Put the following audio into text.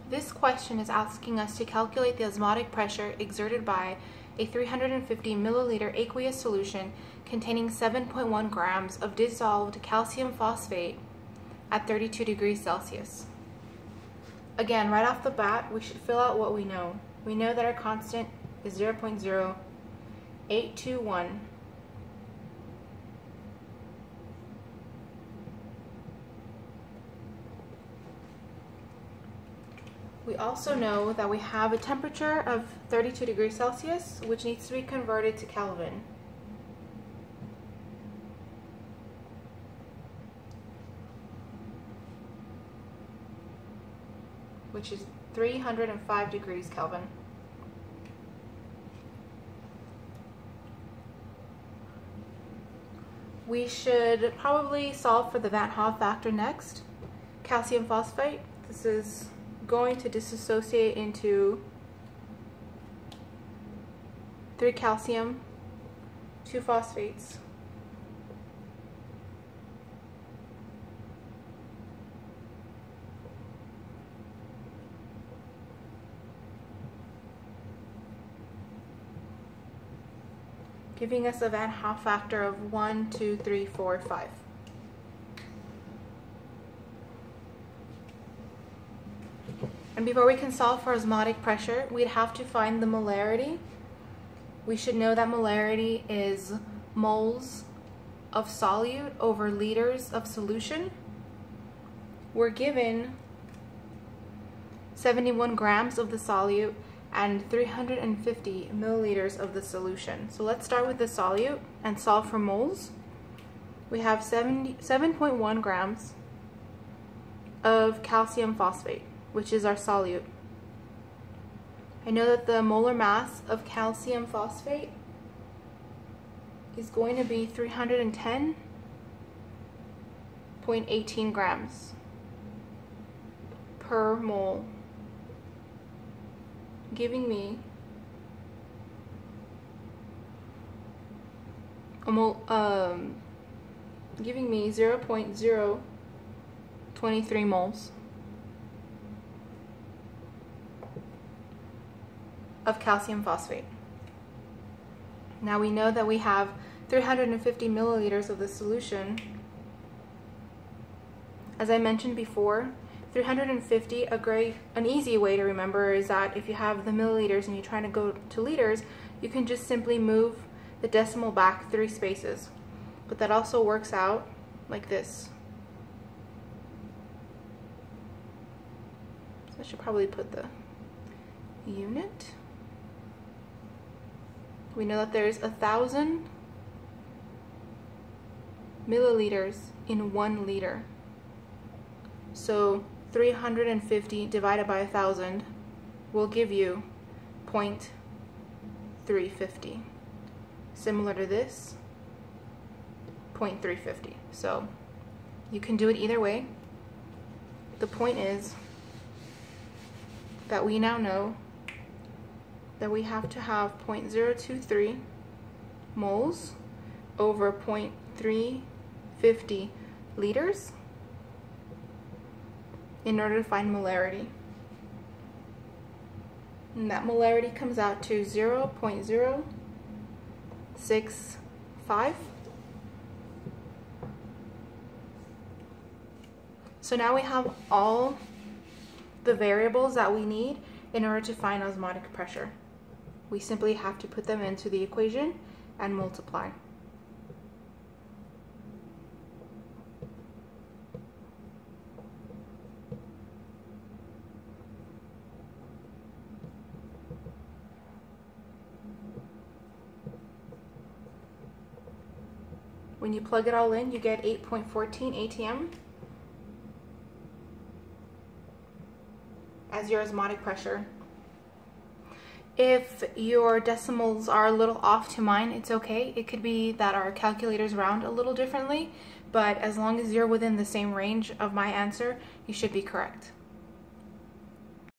This question is asking us to calculate the osmotic pressure exerted by a 350 milliliter aqueous solution containing 7.1 grams of dissolved calcium phosphate at 32 degrees Celsius. Again, right off the bat, we should fill out what we know. We know that our constant is 0.0821. We also know that we have a temperature of 32 degrees Celsius, which needs to be converted to Kelvin. Which is 305 degrees Kelvin. We should probably solve for the Van Hoff factor next. Calcium phosphate, this is going to dissociate into 3 calcium, 2 phosphates. Giving us a Van Hoff factor of 1, 2, 3, 4, 5. And before we can solve for osmotic pressure, we'd have to find the molarity. We should know that molarity is moles of solute over liters of solution. We're given 71 grams of the solute and 350 milliliters of the solution. So let's start with the solute and solve for moles. We have 7.1 grams of calcium phosphate, which is our solute. I know that the molar mass of calcium phosphate is going to be 310.18 grams per mole, giving me a 0.023 moles of calcium phosphate. Now we know that we have 350 milliliters of the solution. As I mentioned before, 350, an easy way to remember is that if you have the milliliters and you're trying to go to liters, you can just simply move the decimal back 3 spaces. But that also works out like this. So I should probably put the unit. We know that there's 1,000 milliliters in 1 liter. So 350 divided by 1,000 will give you 0.350. Similar to this, 0.350. So you can do it either way. The point is that we now know that we have to have 0.023 moles over 0.350 liters in order to find molarity. And that molarity comes out to 0.065. So now we have all the variables that we need in order to find osmotic pressure. We simply have to put them into the equation and multiply. When you plug it all in, you get 8.14 atm as your osmotic pressure. If your decimals are a little off to mine, it's okay. It could be that our calculators round a little differently, but as long as you're within the same range of my answer, you should be correct.